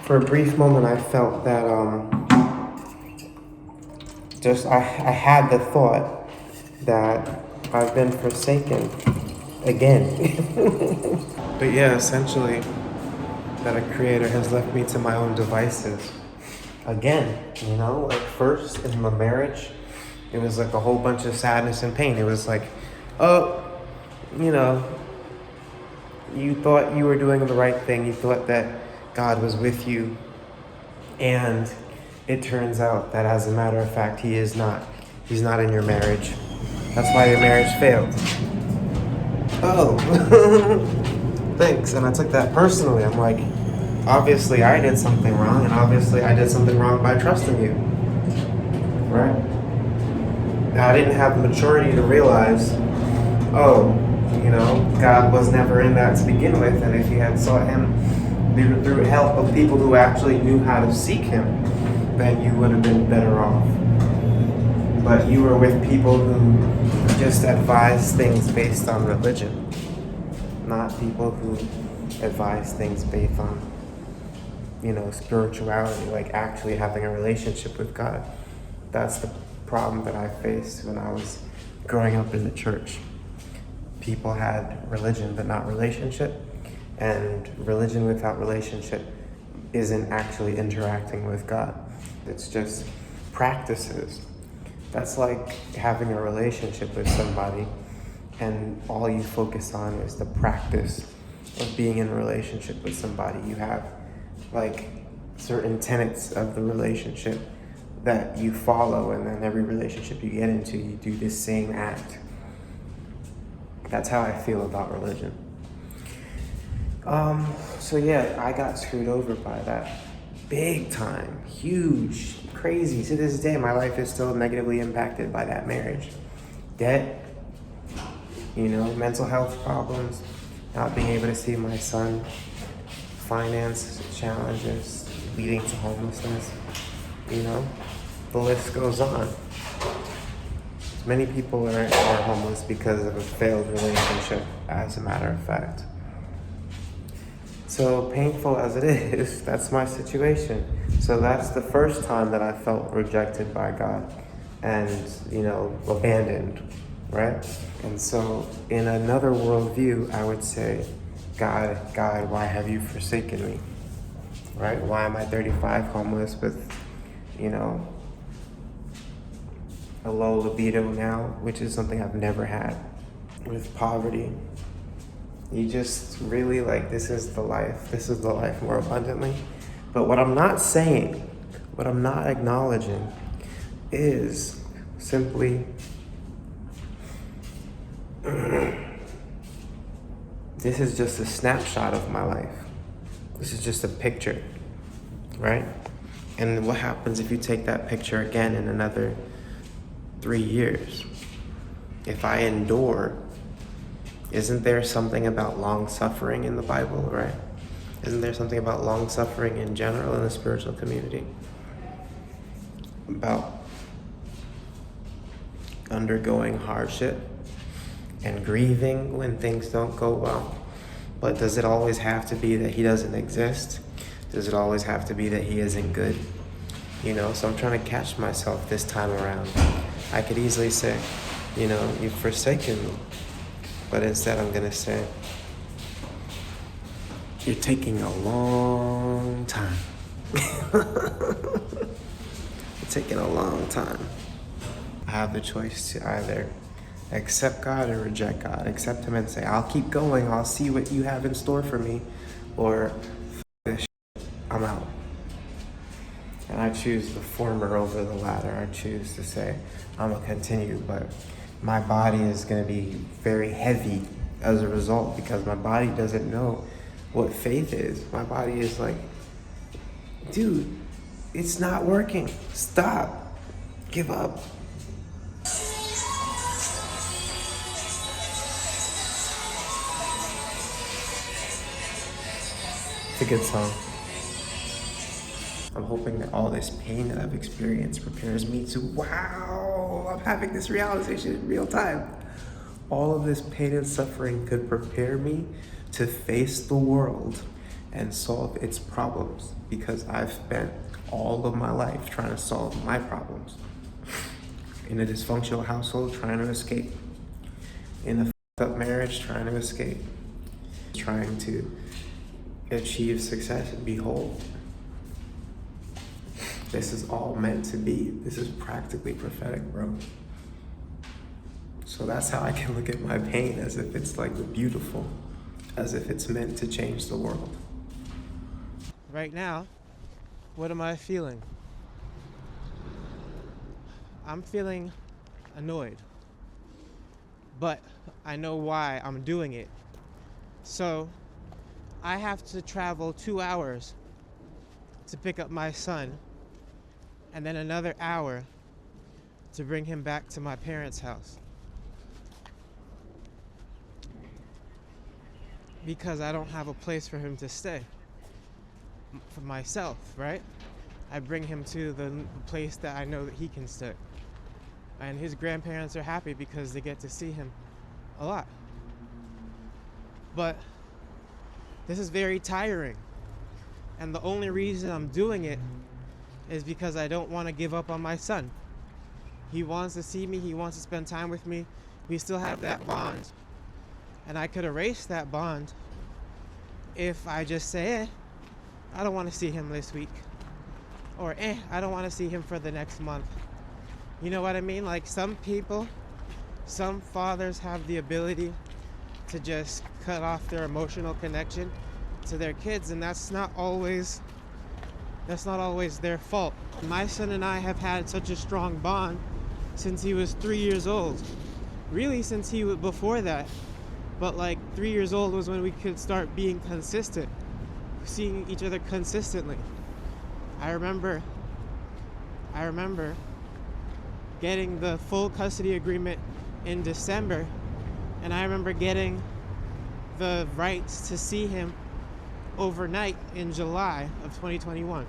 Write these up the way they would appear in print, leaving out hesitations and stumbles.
For a brief moment, I felt that I had the thought that I've been forsaken again. But yeah, essentially, that a creator has left me to my own devices again. Like first in my marriage, it was like a whole bunch of sadness and pain. It was like, oh, you thought you were doing the right thing. You thought that God was with you. And it turns out that, as a matter of fact, he is not. He's not in your marriage. That's why your marriage failed. Oh, thanks. And I took that personally. I'm like, obviously I did something wrong, and obviously I did something wrong by trusting you. Right? Now, I didn't have the maturity to realize, God was never in that to begin with, and if you had sought him through help of people who actually knew how to seek him, then you would have been better off. But you were with people who just advise things based on religion, not people who advise things based on, spirituality, like actually having a relationship with God. That's the problem that I faced when I was growing up in the church. People had religion but not relationship, and religion without relationship isn't actually interacting with God. It's just practices. That's like having a relationship with somebody and all you focus on is the practice of being in a relationship with somebody. You have like certain tenets of the relationship that you follow, and then every relationship you get into, you do this same act. That's how I feel about religion. So yeah, I got screwed over by that. Big time, huge, crazy. To this day, my life is still negatively impacted by that marriage. Debt, mental health problems, not being able to see my son, finance challenges leading to homelessness, the list goes on. Many people are homeless because of a failed relationship, as a matter of fact. So painful as it is, that's my situation. So that's the first time that I felt rejected by God and, abandoned, right? And so in another worldview, I would say, God, why have you forsaken me, right? Why am I 35 homeless with, a low libido now, which is something I've never had, with poverty? You just really this is the life more abundantly. But what I'm not saying, what I'm not acknowledging is simply this is just a snapshot of my life. This is just a picture, right? And what happens if you take that picture again in another 3 years? If I endure, isn't there something about long suffering in the Bible, right? Isn't there something about long suffering in general in the spiritual community? About undergoing hardship and grieving when things don't go well. But does it always have to be that he doesn't exist? Does it always have to be that he isn't good? So I'm trying to catch myself this time around. I could easily say, you've forsaken me. But instead I'm going to say, you're taking a long time. You're taking a long time. I have the choice to either accept God or reject God. Accept him and say, I'll keep going. I'll see what you have in store for me. Or, this shit, I'm out. And I choose the former over the latter. I choose to say, I'm going to continue, but my body is going to be very heavy as a result, because my body doesn't know what faith is. My body is like, dude, it's not working. Stop. Give up. It's a good song. I'm hoping that all this pain that I've experienced prepares me to, wow, I'm having this realization in real time. All of this pain and suffering could prepare me to face the world and solve its problems, because I've spent all of my life trying to solve my problems. In a dysfunctional household, trying to escape. In a f***ed up marriage, trying to escape. Trying to achieve success, and behold, this is all meant to be. This is practically prophetic, bro. So that's how I can look at my pain, as if it's like beautiful, as if it's meant to change the world. Right now, what am I feeling? I'm feeling annoyed, but I know why I'm doing it. So I have to travel 2 hours to pick up my son, and then another hour to bring him back to my parents' house. Because I don't have a place for him to stay for myself, right? I bring him to the place that I know that he can stay. And his grandparents are happy because they get to see him a lot. But this is very tiring. And the only reason I'm doing it is because I don't want to give up on my son. He wants to see me. He wants to spend time with me. We still have that bond. And I could erase that bond if I just say, I don't want to see him this week. Or, I don't want to see him for the next month. You know what I mean? Like, some people, some fathers have the ability to just cut off their emotional connection to their kids, and that's not always their fault. My son and I have had such a strong bond since he was 3 years old. Really, since he was before that. But like 3 years old was when we could start being consistent, seeing each other consistently. I remember getting the full custody agreement in December, and I remember getting the rights to see him overnight in July of 2021.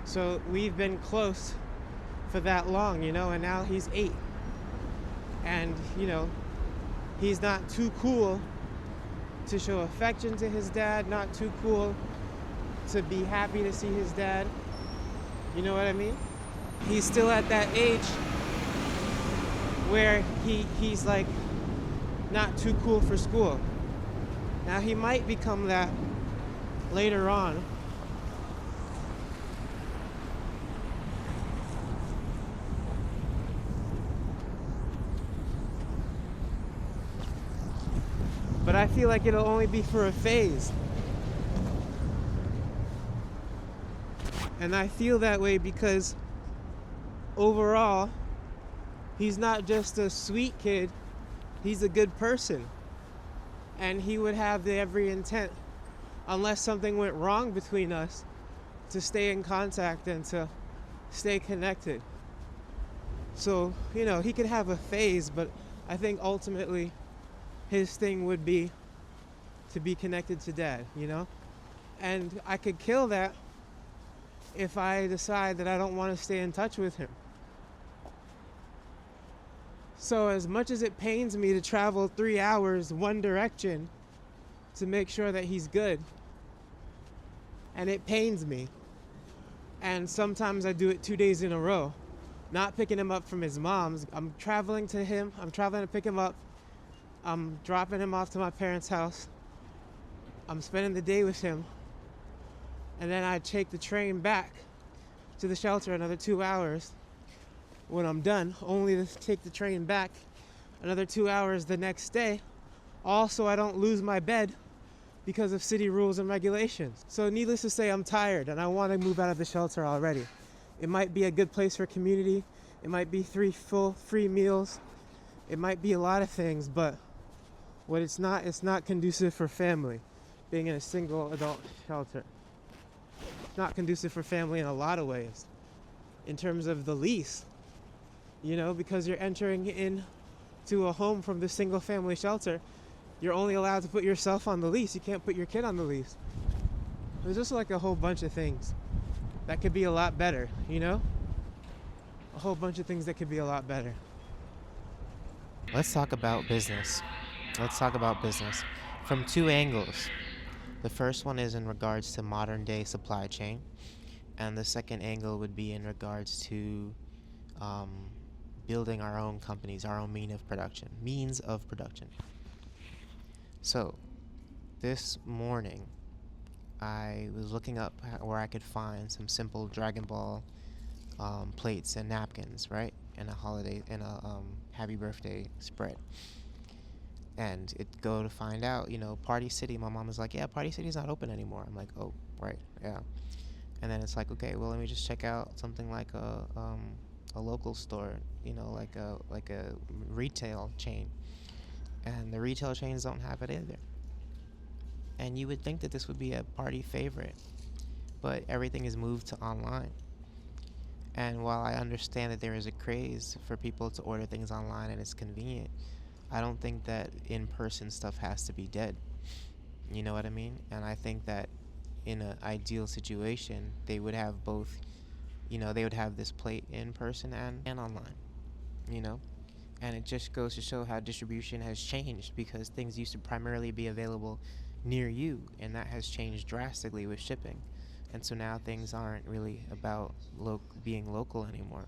So we've been close for that long, and now he's 8. And, he's not too cool to show affection to his dad, not too cool to be happy to see his dad. You know what I mean? He's still at that age where he's like not too cool for school. Now he might become that later on. But I feel like it'll only be for a phase. And I feel that way because overall, he's not just a sweet kid, he's a good person. And he would have every intent, unless something went wrong between us, to stay in contact and to stay connected. So, he could have a phase, but I think ultimately his thing would be to be connected to dad, And I could kill that if I decide that I don't want to stay in touch with him. So as much as it pains me to travel 3 hours one direction to make sure that he's good, and it pains me, and sometimes I do it 2 days in a row, not picking him up from his mom's. I'm traveling to pick him up. I'm dropping him off to my parents' house. I'm spending the day with him. And then I take the train back to the shelter another 2 hours when I'm done, only to take the train back another 2 hours the next day. Also, I don't lose my bed because of city rules and regulations. So needless to say, I'm tired and I want to move out of the shelter already. It might be a good place for community. It might be 3 full free meals. It might be a lot of things, but what it's not conducive for family, being in a single adult shelter. It's not conducive for family in a lot of ways. In terms of the lease, because you're entering into a home from the single family shelter, you're only allowed to put yourself on the lease. You can't put your kid on the lease. There's just like a whole bunch of things that could be a lot better, A whole bunch of things that could be a lot better. Let's talk about business. From 2 angles. The first one is in regards to modern day supply chain, and the second angle would be in regards to um, building our own companies, our own means of production. So this morning, I was looking up where I could find some simple Dragon Ball plates and napkins, right, in a happy birthday spread. And it go to find out, Party City. My mom was like, "Yeah, Party City's not open anymore." I'm like, "Oh, right, yeah." And then it's like, okay, well, let me just check out something like a local store, like a retail chain, and the retail chains don't have it either. And you would think that this would be a party favorite, but everything is moved to online. And while I understand that there is a craze for people to order things online and it's convenient, I don't think that in-person stuff has to be dead. You know what I mean? And I think that in an ideal situation, they would have both. They would have this plate in person and online. You know, and it just goes to show how distribution has changed, because things used to primarily be available near you, and that has changed drastically with shipping. And so now things aren't really about being local anymore.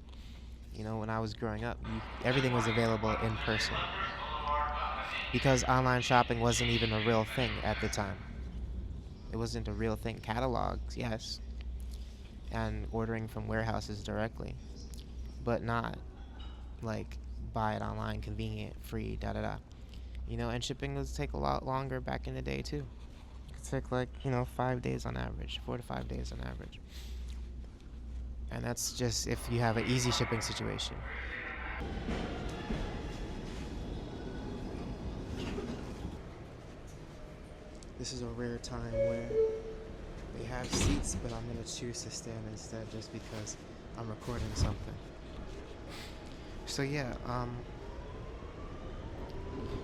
When I was growing up, everything was available in person, because online shopping wasn't even a real thing at the time. It wasn't a real thing. Catalogs, yes, and ordering from warehouses directly, but not like buy it online, convenient, free, da da da. And shipping would take a lot longer back in the day too. It could take 5 days on average, 4 to 5 days on average. And that's just if you have an easy shipping situation. This is a rare time where they have seats, but I'm gonna choose to stand instead, just because I'm recording something. So yeah,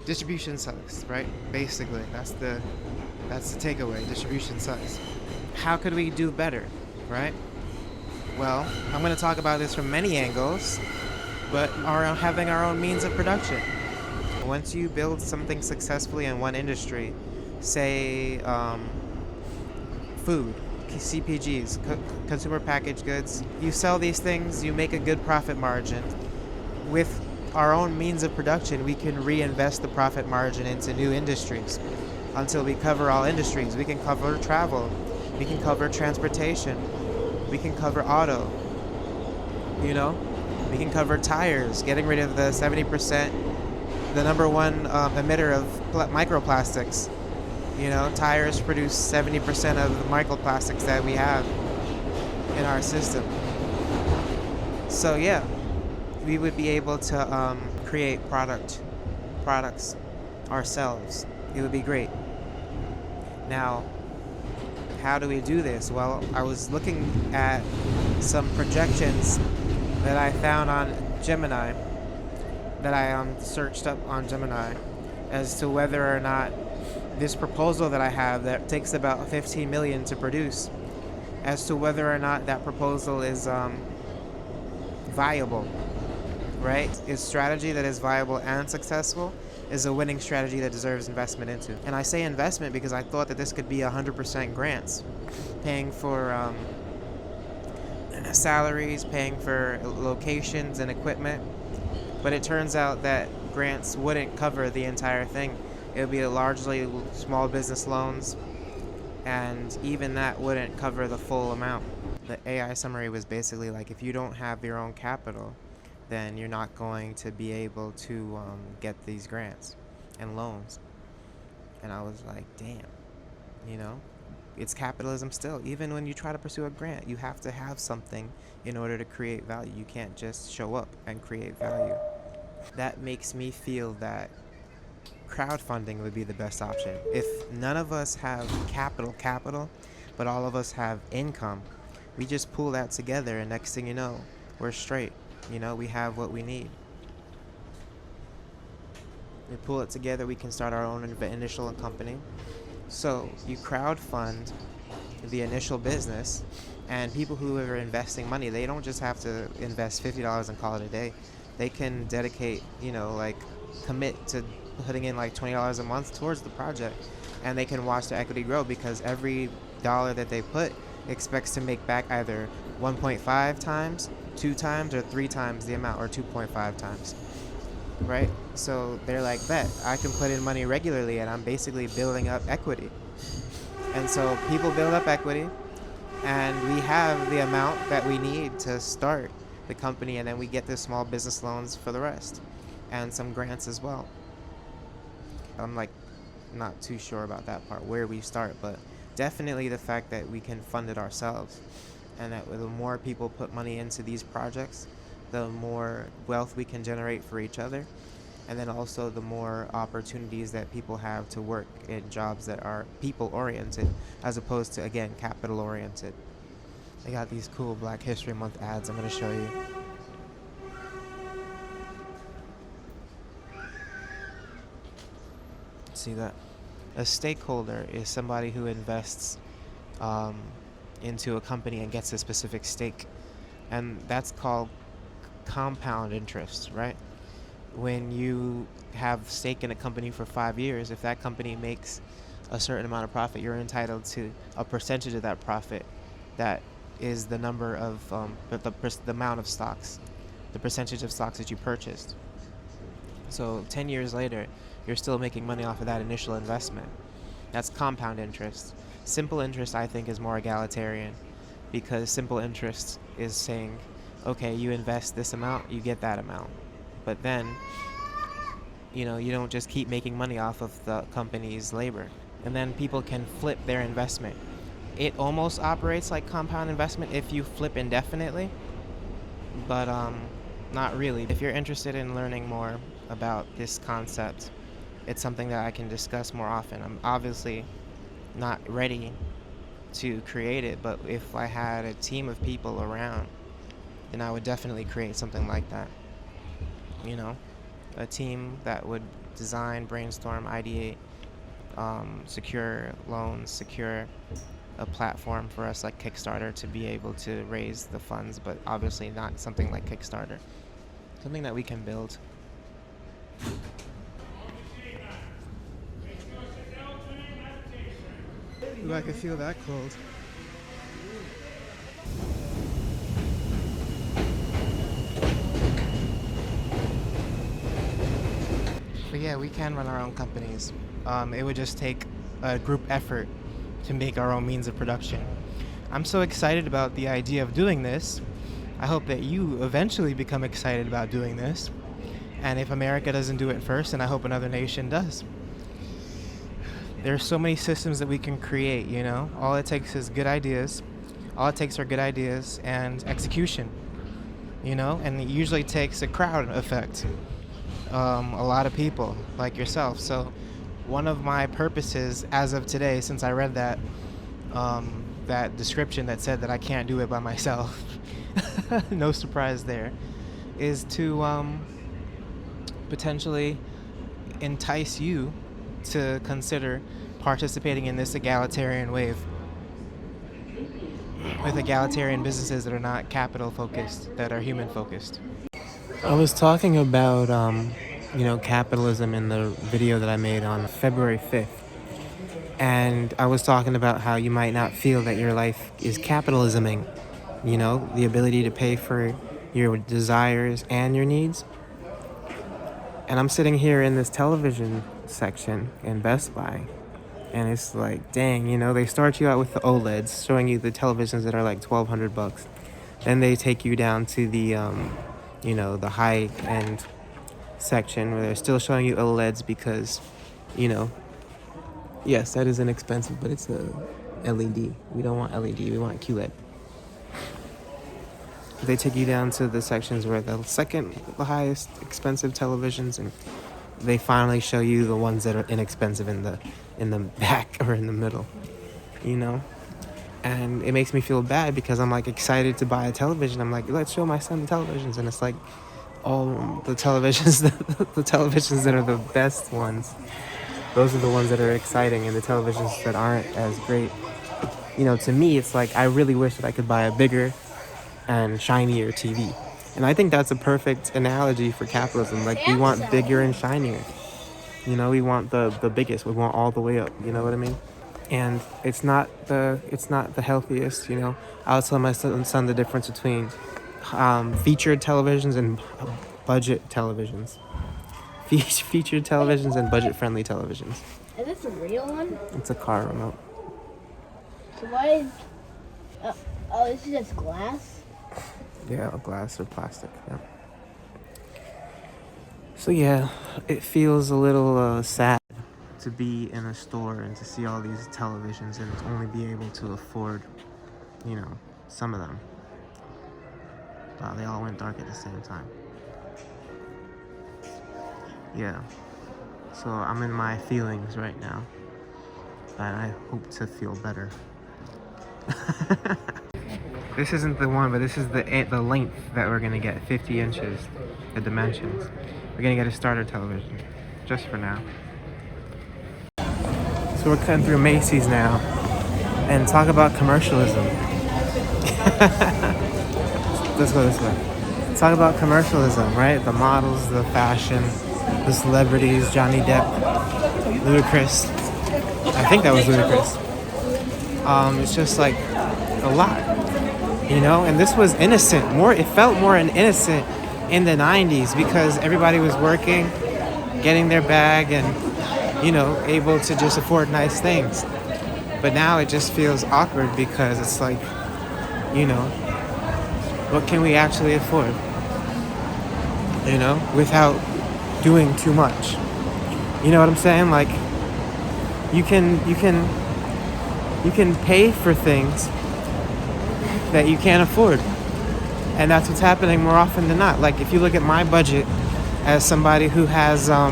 distribution sucks, right? Basically, that's the takeaway. Distribution sucks. How could we do better, right? Well, I'm going to talk about this from many angles, but having our own means of production. Once you build something successfully in one industry, say food, CPGs, consumer packaged goods, you sell these things, you make a good profit margin. With our own means of production, we can reinvest the profit margin into new industries until we cover all industries. We can cover travel, we can cover transportation, we can cover auto, we can cover tires, getting rid of the 70%, the number one emitter of microplastics. Tires produce 70% of the microplastics that we have in our system. So yeah, we would be able to create products ourselves. It would be great. Now, how do we do this? Well, I was looking at some projections that I found on Gemini, that I searched up on Gemini, as to whether or not this proposal that I have that takes about 15 million to produce, as to whether or not that proposal is viable. Right? A strategy that is viable and successful is a winning strategy that deserves investment into. And I say investment because I thought that this could be 100% grants, paying for salaries, paying for locations and equipment. But it turns out that grants wouldn't cover the entire thing. It would be largely small business loans, and even that wouldn't cover the full amount. The AI summary was basically like, if you don't have your own capital, then you're not going to be able to get these grants and loans. And I was like, damn, it's capitalism still. Even when you try to pursue a grant, you have to have something in order to create value. You can't just show up and create value. That makes me feel that crowdfunding would be the best option. If none of us have capital, but all of us have income, we just pull that together, and next thing you know, we're straight. We have what we need. We pull it together, we can start our own initial company. So you crowdfund the initial business, and people who are investing money, they don't just have to invest $50 and call it a day. They can dedicate, commit to putting in $20 a month towards the project. and they can watch their equity grow because every dollar that they put expects to make back either 1.5 times, 2 times, or 3 times the amount, or 2.5 times, right? So they're like, bet, I can put in money regularly and I'm basically building up equity. And so people build up equity, and we have the amount that we need to start the company, and then we get the small business loans for the rest and some grants as well. I'm like not too sure about that part, where we start, but definitely the fact that we can fund it ourselves, and that the more people put money into these projects, the more wealth we can generate for each other, and then also the more opportunities that people have to work in jobs that are people oriented as opposed to, again, capital oriented. They got these cool Black History Month ads I'm going to show you. See that? A stakeholder is somebody who invests into a company and gets a specific stake, and that's called compound interest, right? When you have stake in a company for 5 years, if that company makes a certain amount of profit, you're entitled to a percentage of that profit. That is the number of the amount of stocks, the percentage of stocks that you purchased. So 10 years later, you're still making money off of that initial investment. That's compound interest. Simple interest, I think, is more egalitarian, because simple interest is saying, okay, you invest this amount, you get that amount. But then, you don't just keep making money off of the company's labor. And then people can flip their investment. It almost operates like compound investment if you flip indefinitely, but not really. If you're interested in learning more about this concept, it's something that I can discuss more often. I'm obviously not ready to create it, but if I had a team of people around, then I would definitely create something like that. A team that would design, brainstorm, ideate, secure loans, secure a platform for us like Kickstarter to be able to raise the funds, but obviously not something like Kickstarter. Something that we can build. Ooh, I can feel that cold. But yeah, we can run our own companies. It would just take a group effort to make our own means of production. I'm so excited about the idea of doing this. I hope that you eventually become excited about doing this. And if America doesn't do it first, then I hope another nation does. There's so many systems that we can create, All it takes is good ideas. All it takes are good ideas and execution, And it usually takes a crowd effect. A lot of people like yourself. So one of my purposes as of today, since I read that description that said that I can't do it by myself, no surprise there, is to potentially entice you to consider participating in this egalitarian wave with egalitarian businesses that are not capital focused, that are human focused. I was talking about capitalism in the video that I made on February 5th. And I was talking about how you might not feel that your life is capitalisming, the ability to pay for your desires and your needs. And I'm sitting here in this television section in Best Buy, and it's like, dang, they start you out with the OLEDs, showing you the televisions that are like $1,200. Then they take you down to the the high-end section where they're still showing you OLEDs because, yes, that is inexpensive, but it's a LED. We don't want LED, we want QLED. They take you down to the sections where the highest expensive televisions, and they finally show you the ones that are inexpensive in the back or in the middle, And it makes me feel bad because I'm like excited to buy a television. I'm like, let's show my son the televisions, and it's like all the televisions, the televisions that are the best ones. Those are the ones that are exciting, and the televisions that aren't as great. To me, it's like I really wish that I could buy a bigger and shinier TV. And I think that's a perfect analogy for capitalism. Like, we want bigger and shinier. You know, we want the biggest. We want all the way up. You know what I mean? And it's not the healthiest. You know, I'll tell my son the difference between featured televisions and budget televisions. Featured televisions and budget-friendly televisions. Is this a real one? It's a car remote. So why is... oh, this is just glass? Yeah, glass or plastic. Yeah. So yeah, it feels a little sad to be in a store and to see all these televisions and only be able to afford, you know, some of them. Wow, they all went dark at the same time. Yeah. So I'm in my feelings right now. And I hope to feel better. This isn't the one, but this is the length that we're gonna get, 50 inches, the dimensions. We're gonna get a starter television, just for now. So we're cutting through Macy's now, and talk about commercialism. Let's go this way. Talk about commercialism, right? The models, the fashion, the celebrities, Johnny Depp, Ludacris. I think that was Ludacris. It's just like a lot. You know, and this was innocent. It felt more innocent in the 90s because everybody was working, getting their bag, and, you know, able to just afford nice things. But now it just feels awkward because it's like, you know, what can we actually afford? You know, without doing too much. You know what I'm saying? Like, you can pay for things that you can't afford, and that's what's happening more often than not. Like, if you look at my budget as somebody who has a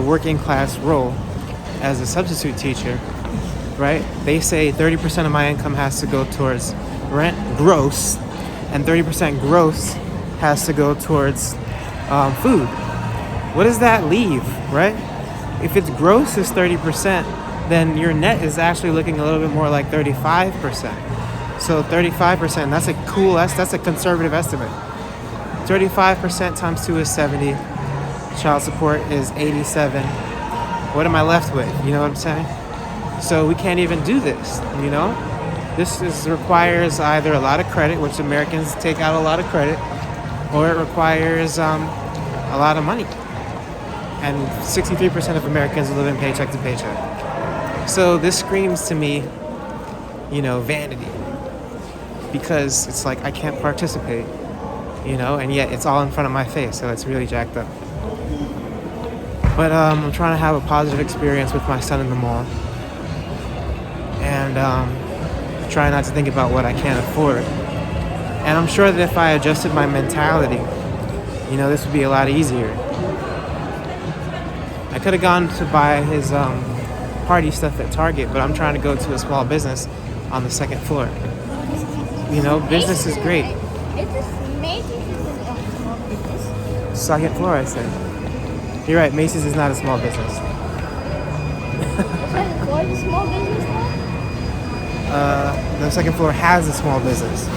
working class role as a substitute teacher, right? They say 30% of my income has to go towards rent gross, and 30% gross has to go towards food. What does that leave, right? If it's gross is 30%, then your net is actually looking a little bit more like 35%. So 35%, that's a conservative estimate. 35% times 2 is 70. Child support is 87. What am I left with? You know what I'm saying? So we can't even do this, you know? Requires either a lot of credit, which Americans take out a lot of credit, or it requires a lot of money. And 63% of Americans live in paycheck to paycheck. So this screams to me, you know, vanity. Because it's like I can't participate, you know, and yet it's all in front of my face, so it's really jacked up. But I'm trying to have a positive experience with my son in the mall. And try not to think about what I can't afford. And I'm sure that if I adjusted my mentality, you know, this would be a lot easier. I could have gone to buy his party stuff at Target, but I'm trying to go to a small business on the second floor. You know, business is great. It's just Macy's isn't a small business. Second floor, I said. You're right, Macy's is not a small business. The second floor is a small business now? The second floor has a small business.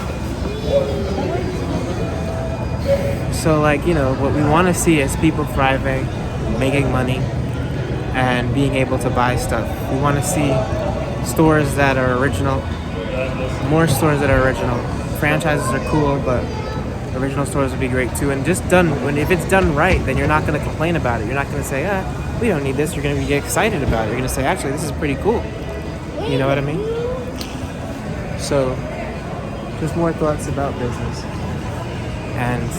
So, like, you know, what we want to see is people thriving, making money, and being able to buy stuff. We want to see stores that are original, more stores that are original. Franchises are cool, but original stores would be great too. And just if it's done right, then you're not going to complain about it. You're not going to say, we don't need this. You're going to be excited about it. You're going to say, actually, this is pretty cool. You know what I mean? So, just more thoughts about business and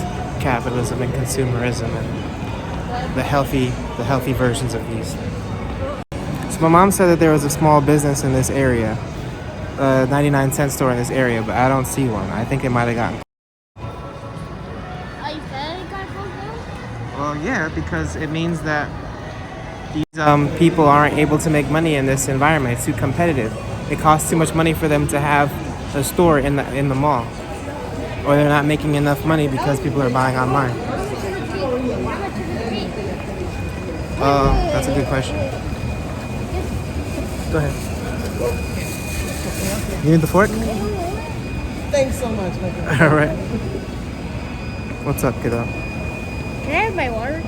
capitalism and consumerism and the healthy versions of these. So my mom said that there was a small business in this area, a 99-cent store in this area, but I don't see one. I think it might have gotten. Oh, you said it got closed down? Well, yeah, because it means that these people aren't able to make money in this environment. It's too competitive. It costs too much money for them to have a store in the mall, or they're not making enough money because people are buying online. That's a good question. Go ahead. You need the fork? Thanks so much. All right. What's up, kiddo? Can I have my water?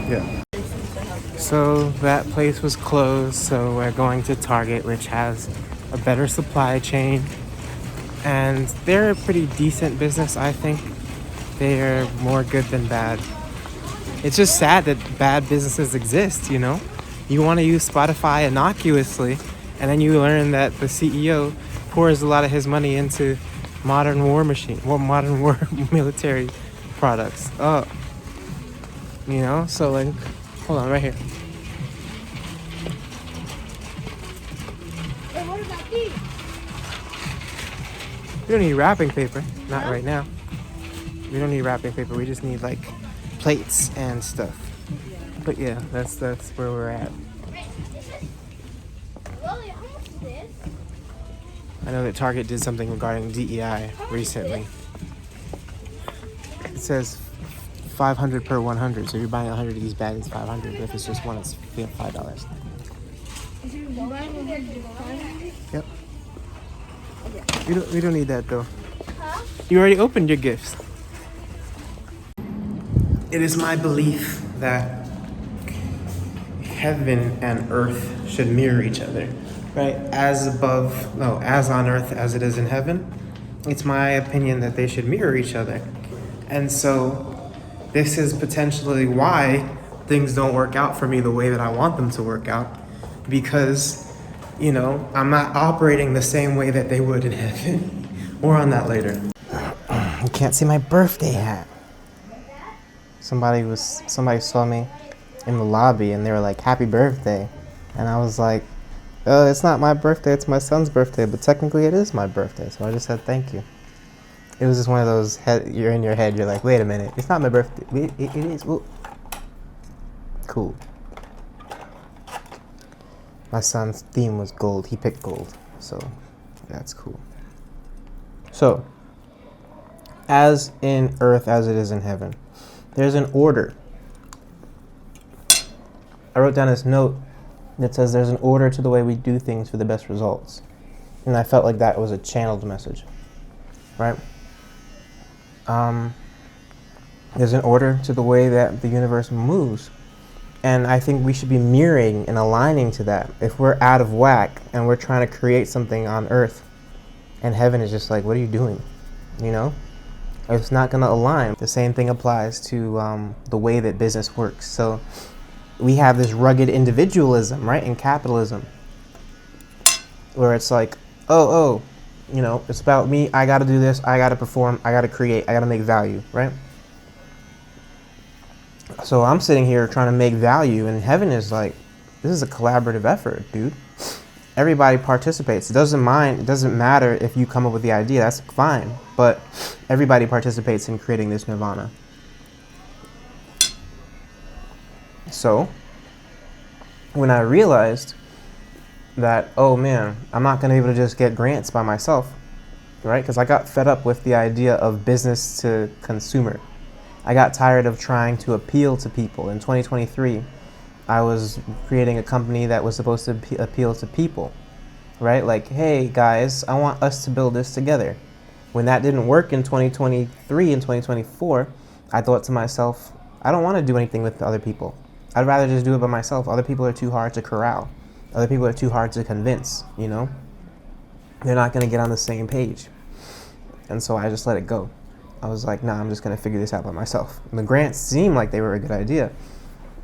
Yeah. So that place was closed, so we're going to Target, which has a better supply chain. And they're a pretty decent business, I think. They're more good than bad. It's just sad that bad businesses exist, you know? You want to use Spotify innocuously, and then you learn that the CEO pours a lot of his money into modern war military products. Oh, you know? So, like, hold on, right here. Hey, what about these? We don't need wrapping paper. Not No? right now. We don't need wrapping paper. We just need, like, plates and stuff. But yeah, that's where we're at. Lily, how much is this? I know that Target did something regarding DEI recently. It says 500 per 100. So if you're buying 100 of these bags, it's 500. But if it's just one, it's $5. Yep. We don't need that though. Huh? You already opened your gifts. It is my belief that heaven and earth should mirror each other, right? As on earth as it is in heaven. It's my opinion that they should mirror each other. And so this is potentially why things don't work out for me the way that I want them to work out, because, you know, I'm not operating the same way that they would in heaven. More on that later. You can't see my birthday hat. Somebody saw me in the lobby and they were like, "Happy birthday." And I was like, "Oh, it's not my birthday, it's my son's birthday, but technically it is my birthday." So I just said thank you. It was just one of those you're in your head, you're like, "Wait a minute, it's not my birthday." It is. Ooh. Cool. My son's theme was gold. He picked gold. So that's cool. So, as in earth as it is in heaven, there's an order. I wrote down this note that says there's an order to the way we do things for the best results. And I felt like that was a channeled message, right? There's an order to the way that the universe moves. And I think we should be mirroring and aligning to that. If we're out of whack and we're trying to create something on earth and heaven is just like, what are you doing? You know? It's not going to align. The same thing applies to the way that business works. So we have this rugged individualism, right, in capitalism, where it's like, oh, you know, it's about me. I got to do this. I got to perform. I got to create. I got to make value, right? So I'm sitting here trying to make value, and heaven is like, this is a collaborative effort, dude. Everybody participates. It doesn't matter if you come up with the idea. That's fine. But everybody participates in creating this nirvana. So when I realized that, oh man, I'm not going to be able to just get grants by myself, right? Because I got fed up with the idea of business to consumer. I got tired of trying to appeal to people. In 2023, I was creating a company that was supposed to appeal to people, right? Like, hey guys, I want us to build this together. When that didn't work in 2023 and 2024, I thought to myself, I don't want to do anything with other people. I'd rather just do it by myself. Other people are too hard to corral. Other people are too hard to convince, you know? They're not going to get on the same page. And so I just let it go. I was like, nah, I'm just going to figure this out by myself. And the grants seemed like they were a good idea,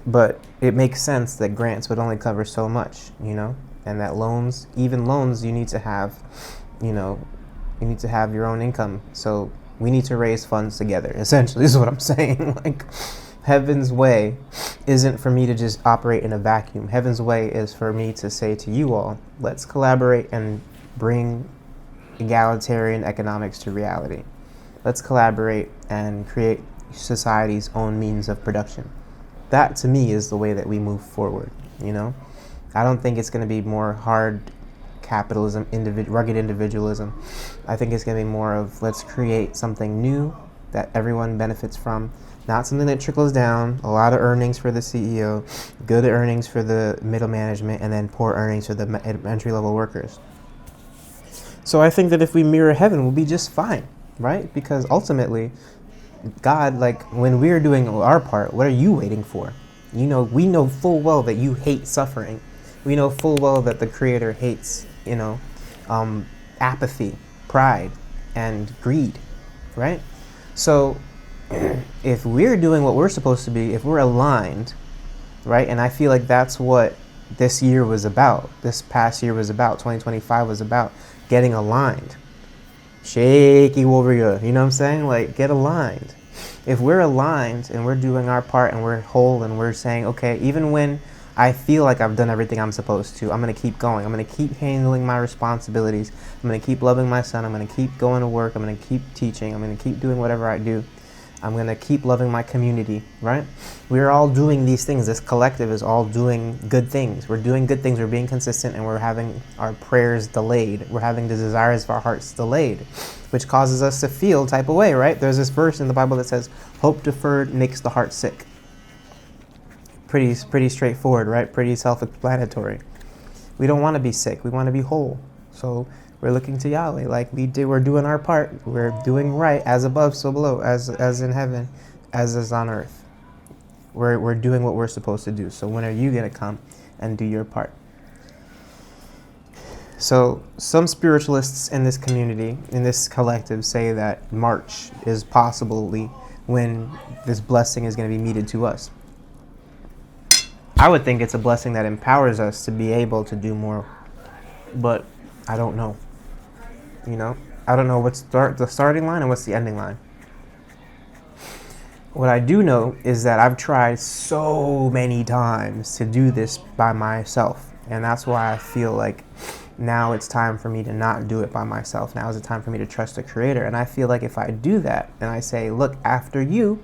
but it makes sense that grants would only cover so much, you know? And that loans, even loans, you need to have, you know, you need to have your own income. So we need to raise funds together, essentially, is what I'm saying. Like, heaven's way isn't for me to just operate in a vacuum. Heaven's way is for me to say to you all, let's collaborate and bring egalitarian economics to reality. Let's collaborate and create society's own means of production. That, to me, is the way that we move forward, you know? I don't think it's going to be more hard capitalism, rugged individualism. I think it's going to be more of, let's create something new that everyone benefits from, not something that trickles down, a lot of earnings for the CEO, good earnings for the middle management, and then poor earnings for the entry-level workers. So I think that if we mirror heaven, we'll be just fine, right? Because ultimately, God, like, when we're doing our part, what are you waiting for? We know full well that you hate suffering. We know full well that the Creator hates, apathy, pride, and greed, right? So if we're doing what we're supposed to be, if we're aligned, right? And I feel like that's what this year was about. This past year was about, 2025 was about getting aligned. Shaky warrior, you know what I'm saying? Like, get aligned. If we're aligned and we're doing our part and we're whole and we're saying, okay, even when I feel like I've done everything I'm supposed to, I'm going to keep going. I'm going to keep handling my responsibilities. I'm going to keep loving my son. I'm going to keep going to work. I'm going to keep teaching. I'm going to keep doing whatever I do. I'm going to keep loving my community, right? We're all doing these things. This collective is all doing good things. We're doing good things. We're being consistent, and we're having our prayers delayed. We're having the desires of our hearts delayed, which causes us to feel type of way, right? There's this verse in the Bible that says, hope deferred makes the heart sick. Pretty straightforward, right? Pretty self-explanatory. We don't want to be sick. We want to be whole. So we're looking to Yahweh, like we're doing our part. We're doing right, as above, so below, as in heaven, as is on earth. We're doing what we're supposed to do. So when are you going to come and do your part? So some spiritualists in this community, in this collective, say that March is possibly when this blessing is going to be meted to us. I would think it's a blessing that empowers us to be able to do more, but I don't know. I don't know what's the starting line and what's the ending line. What I do know is that I've tried so many times to do this by myself, and that's why I feel like now it's time for me to not do it by myself. Now is the time for me to trust the Creator, and I feel like if I do that and I say, look, after you,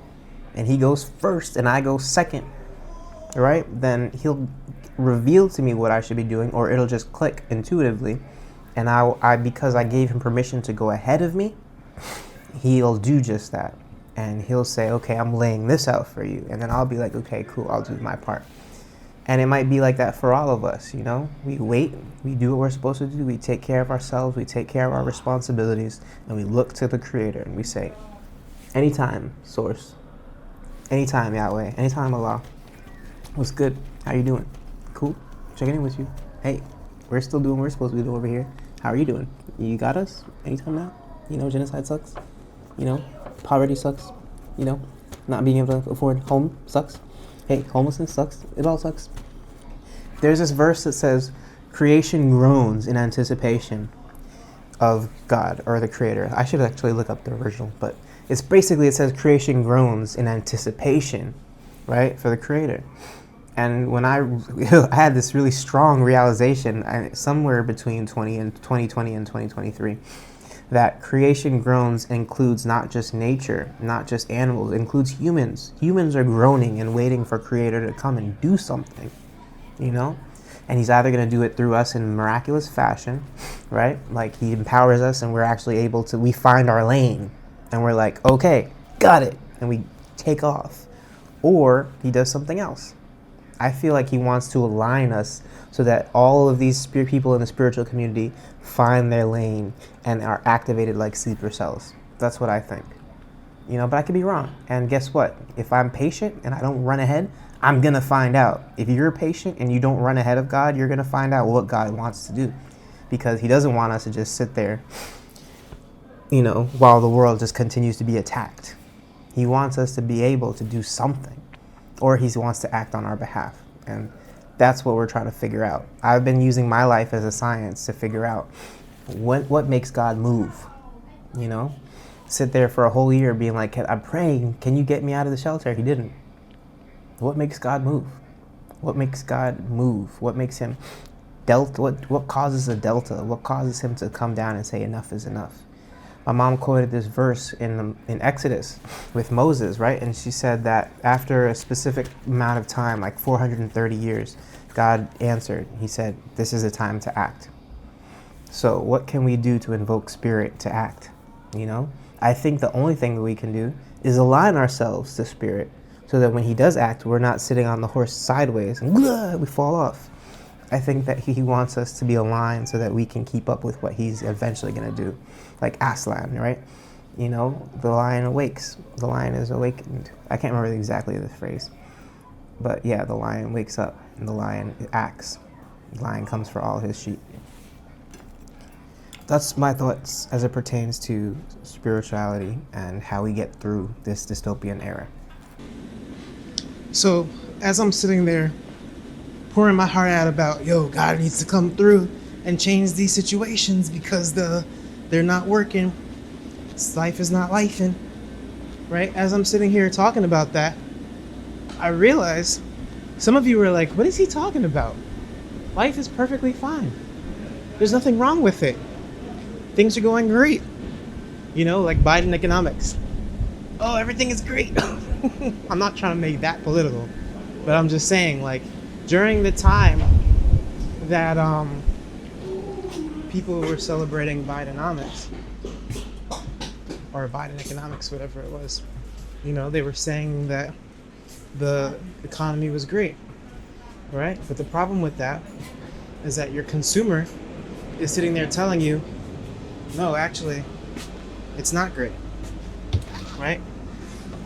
and He goes first and I go second, right, then He'll reveal to me what I should be doing, or it'll just click intuitively. And I because I gave Him permission to go ahead of me, He'll do just that. And He'll say, okay, I'm laying this out for you. And then I'll be like, okay, cool, I'll do my part. And it might be like that for all of us, We wait, we do what we're supposed to do, we take care of ourselves, we take care of our responsibilities, and we look to the Creator and we say, anytime, Source, anytime, Yahweh, anytime, Allah, what's good? How you doing? Cool, checking in with you. Hey, we're still doing what we're supposed to be doing over here. How are you doing? You got us? Anytime now? Genocide sucks. Poverty sucks. Not being able to afford home sucks. Hey, homelessness sucks. It all sucks. There's this verse that says, creation groans in anticipation of God or the Creator. I should actually look up the original, but it says creation groans in anticipation, right, for the Creator. And when I had this really strong realization, somewhere between 2020 and 2023, that creation groans includes not just nature, not just animals, it includes humans. Humans are groaning and waiting for Creator to come and do something, And He's either going to do it through us in miraculous fashion, right? Like He empowers us and we're actually we find our lane and we're like, okay, got it. And we take off. Or He does something else. I feel like He wants to align us so that all of these people in the spiritual community find their lane and are activated like sleeper cells. That's what I think. But I could be wrong. And guess what? If I'm patient and I don't run ahead, I'm going to find out. If you're patient and you don't run ahead of God, you're going to find out what God wants to do. Because He doesn't want us to just sit there, while the world just continues to be attacked. He wants us to be able to do something. Or He wants to act on our behalf. And that's what we're trying to figure out. I've been using my life as a science to figure out what makes God move. Sit there for a whole year being like, I'm praying, can you get me out of the shelter? He didn't. What makes God move? What makes God move? What makes Him what causes a delta? What causes Him to come down and say enough is enough? My mom quoted this verse in Exodus with Moses, right? And she said that after a specific amount of time, like 430 years, God answered. He said, this is a time to act. So what can we do to invoke Spirit to act? I think the only thing that we can do is align ourselves to Spirit so that when He does act, we're not sitting on the horse sideways and we fall off. I think that He wants us to be aligned so that we can keep up with what He's eventually going to do. Like Aslan, right? the lion awakes. The lion is awakened. I can't remember exactly the phrase. But yeah, the lion wakes up and the lion acts. The lion comes for all his sheep. That's my thoughts as it pertains to spirituality and how we get through this dystopian era. So, as I'm sitting there pouring my heart out about, God needs to come through and change these situations because they're not working. Life is not lifing, right? As I'm sitting here talking about that, I realize some of you are like, what is he talking about? Life is perfectly fine. There's nothing wrong with it. Things are going great. Like Biden economics. Oh, everything is great. I'm not trying to make that political, but I'm just saying, like, during the time that people were celebrating Bidenomics, or Biden economics, whatever it was, they were saying that the economy was great, right? But the problem with that is that your consumer is sitting there telling you, no, actually, it's not great, right?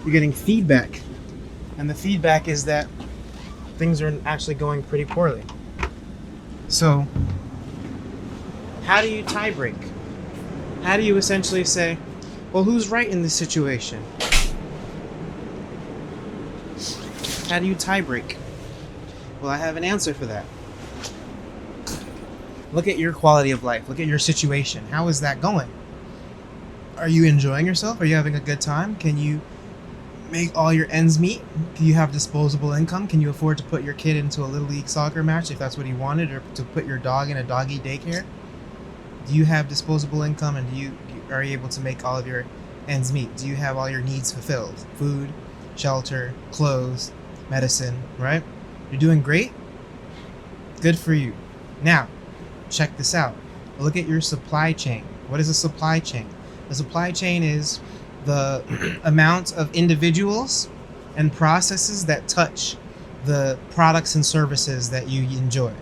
You're getting feedback, and the feedback is that things are actually going pretty poorly. So, how do you tie break? How do you essentially say, well, who's right in this situation? How do you tie break? Well, I have an answer for that. Look at your quality of life. Look at your situation. How is that going? Are you enjoying yourself? Are you having a good time? Can you make all your ends meet? Do you have disposable income? Can you afford to put your kid into a little league soccer match if that's what he wanted, or to put your dog in a doggy daycare? Do you have disposable income, and are you able to make all of your ends meet? Do you have all your needs fulfilled? Food, shelter, clothes, medicine, right? You're doing great? Good for you. Now, check this out. Look at your supply chain. What is a supply chain? A supply chain is the amount of individuals and processes that touch the products and services that you enjoy,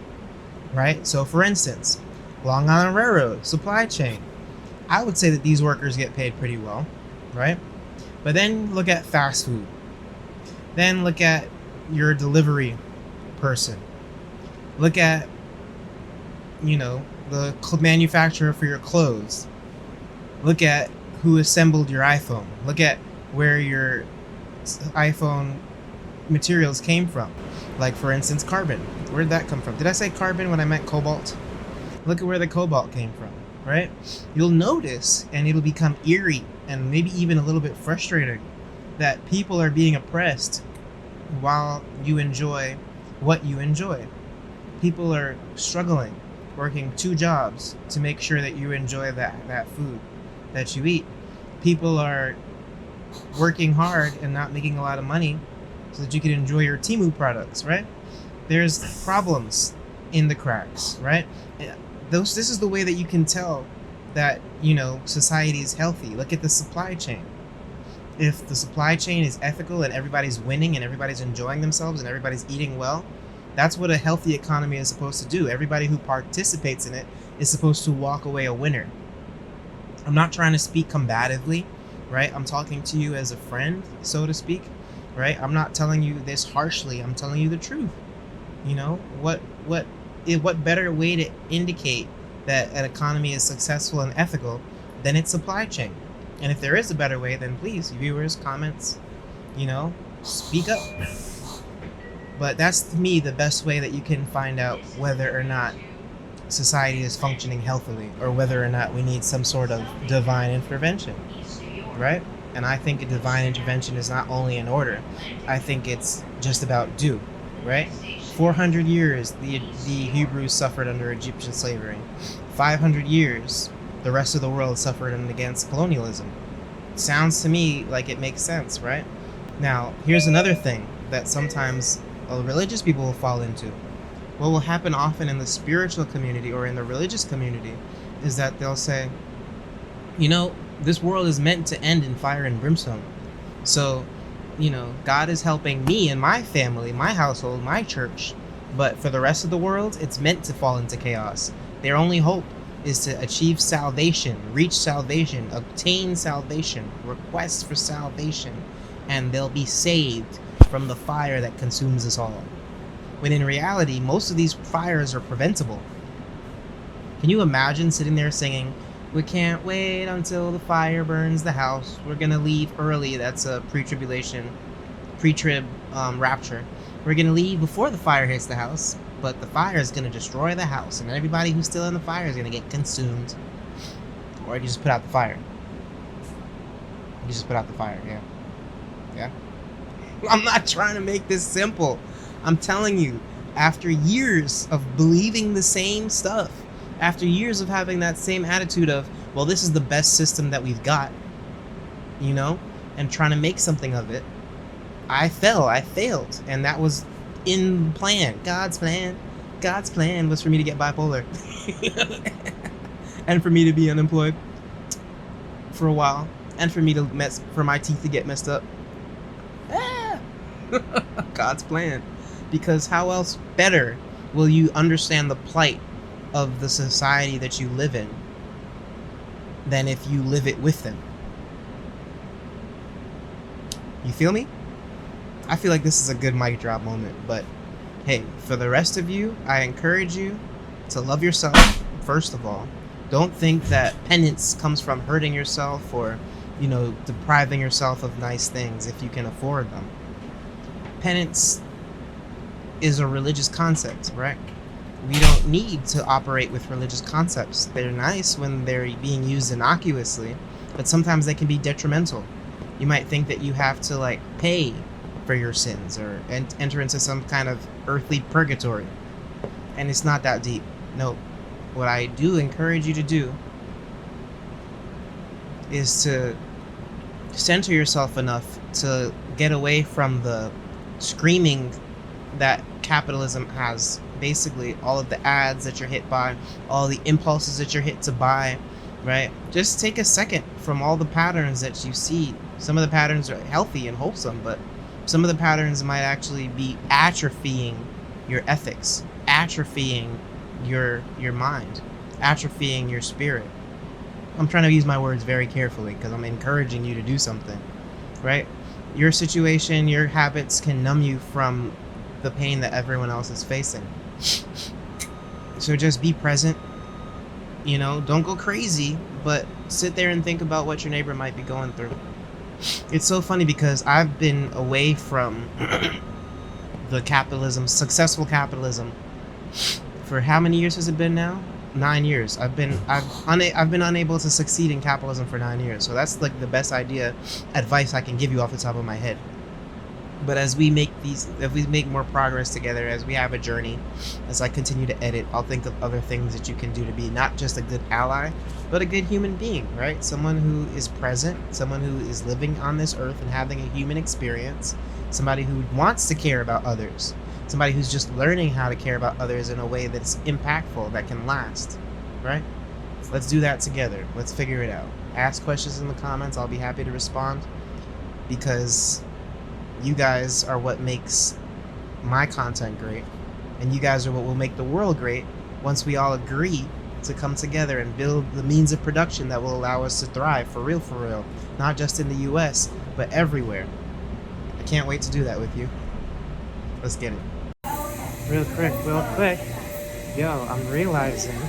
right? So for instance, Long Island Railroad, supply chain. I would say that these workers get paid pretty well, right? But then look at fast food. Then look at your delivery person. Look at, the manufacturer for your clothes. Look at who assembled your iPhone. Look at where your iPhone materials came from. Like, for instance, carbon. Where did that come from? Did I say carbon when I meant cobalt? Look at where the cobalt came from, right? You'll notice, and it'll become eerie and maybe even a little bit frustrating, that people are being oppressed while you enjoy what you enjoy. People are struggling, working 2 jobs to make sure that you enjoy that food that you eat. People are working hard and not making a lot of money so that you can enjoy your Temu products, right? There's problems in the cracks, right? This is the way that you can tell that, society is healthy. Look at the supply chain. If the supply chain is ethical and everybody's winning and everybody's enjoying themselves and everybody's eating well, that's what a healthy economy is supposed to do. Everybody who participates in it is supposed to walk away a winner. I'm not trying to speak combatively, right? I'm talking to you as a friend, so to speak, right? I'm not telling you this harshly. I'm telling you the truth. What better way to indicate that an economy is successful and ethical than its supply chain? And if there is a better way, then please, viewers, comments, speak up. But that's, to me, the best way that you can find out whether or not society is functioning healthily, or whether or not we need some sort of divine intervention, right? And I think a divine intervention is not only in order. I think it's just about due, right? 400 years the Hebrews suffered under Egyptian slavery. 500 years the rest of the world suffered against colonialism. Sounds to me like it makes sense, right? Now, here's another thing that sometimes religious people will fall into. What will happen often in the spiritual community or in the religious community is that they'll say, this world is meant to end in fire and brimstone. So, God is helping me and my family, my household, my church. But for the rest of the world, it's meant to fall into chaos. Their only hope is to achieve salvation, reach salvation, obtain salvation, request for salvation, and they'll be saved from the fire that consumes us all. When in reality, most of these fires are preventable. Can you imagine sitting there singing, "We can't wait until the fire burns the house. We're gonna leave early." That's a pre-trib rapture. We're gonna leave before the fire hits the house, but the fire is gonna destroy the house, and everybody who's still in the fire is gonna get consumed. Or you just put out the fire. You just put out the fire, yeah. Yeah? I'm not trying to make this simple. I'm telling you, after years of believing the same stuff, after years of having that same attitude of, well, this is the best system that we've got, you know, and trying to make something of it, I failed. And that was in the plan. God's plan was for me to get bipolar and for me to be unemployed for a while, and for me to for my teeth to get messed up. God's plan. Because how else better will you understand the plight of the society that you live in than if you live it with them? You feel me? I feel like this is a good mic drop moment, but hey, for the rest of you, I encourage you to love yourself, first of all. Don't think that penance comes from hurting yourself or, you know, depriving yourself of nice things if you can afford them. Penance is a religious concept, right? We don't need to operate with religious concepts. They're nice when they're being used innocuously, but sometimes they can be detrimental. You might think that you have to like pay for your sins or enter into some kind of earthly purgatory, and it's not that deep. No, what I do encourage you to do is to center yourself enough to get away from the screaming that capitalism has. Basically all of the ads that you're hit by, all the impulses that you're hit to buy, right? Just take a second from all the patterns that you see. Some of the patterns are healthy and wholesome, but some of the patterns might actually be atrophying your ethics, atrophying your mind, atrophying your spirit. I'm trying to use my words very carefully because I'm encouraging you to do something, right? Your situation, your habits can numb you from the pain that everyone else is facing. So just be present, you know, don't go crazy, but sit there and think about what your neighbor might be going through. It's so funny because I've been away from the capitalism, successful capitalism, for how many years has it been now? 9 years. I've been unable to succeed in capitalism for 9 years. So that's like the best advice I can give you off the top of my head. But if we make more progress together, as we have a journey, as I continue to edit, I'll think of other things that you can do to be not just a good ally, but a good human being, right? Someone who is present, someone who is living on this earth and having a human experience, somebody who wants to care about others, somebody who's just learning how to care about others in a way that's impactful, that can last, right? So let's do that together. Let's figure it out. Ask questions in the comments. I'll be happy to respond, because you guys are what makes my content great, and you guys are what will make the world great once we all agree to come together and build the means of production that will allow us to thrive for real, not just in the US, but everywhere. I can't wait to do that with you. Let's get it. Real quick. Yo, I'm realizing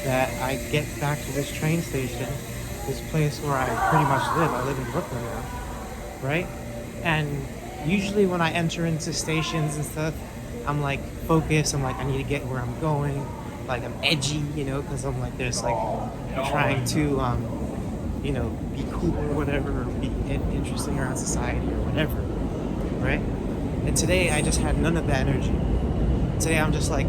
that I get back to this train station, this place where I pretty much live. I live in Brooklyn now, right? And usually when I enter into stations and stuff, I'm like focused. I'm like, I need to get where I'm going. Like I'm edgy, you know, because I'm like, there's like trying to, you know, be cool or whatever, or be interesting around society or whatever, right? And today I just had none of that energy. Today I'm just like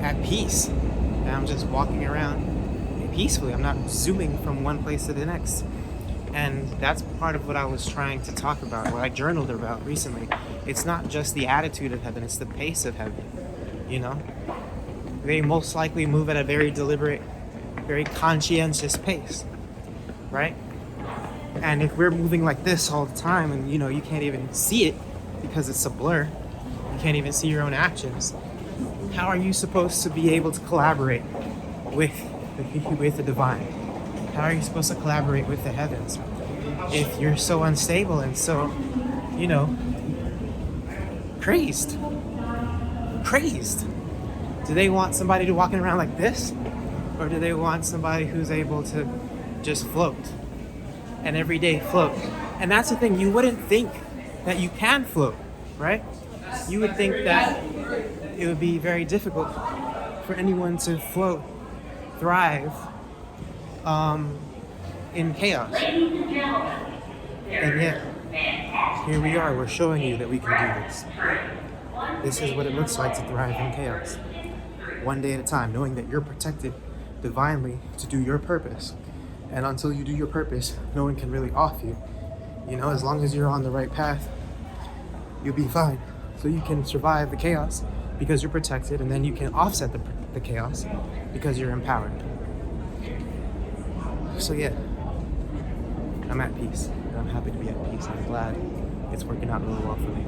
at peace, and I'm just walking around peacefully. I'm not zooming from one place to the next. And that's part of what I was trying to talk about, what I journaled about recently. It's not just the attitude of heaven, it's the pace of heaven, you know? They most likely move at a very deliberate, very conscientious pace, right? And if we're moving like this all the time and, you know, you can't even see it because it's a blur, you can't even see your own actions, how are you supposed to be able to collaborate? with the divine? How are you supposed to collaborate with the heavens if you're so unstable and so, you know, crazed? Do they want somebody to walking around like this? Or do they want somebody who's able to just float and every day float? And that's the thing, you wouldn't think that you can float, right? You would think that it would be very difficult for anyone to float, thrive in chaos. And yet, here we are, we're showing you that we can do this. This is what it looks like to thrive in chaos. One day at a time, knowing that you're protected divinely to do your purpose. And until you do your purpose, no one can really off you. You know, as long as you're on the right path, you'll be fine. So you can survive the chaos because you're protected, and then you can offset the chaos because you're empowered. So yeah, I'm at peace. I'm happy to be at peace. I'm glad it's working out really well for me.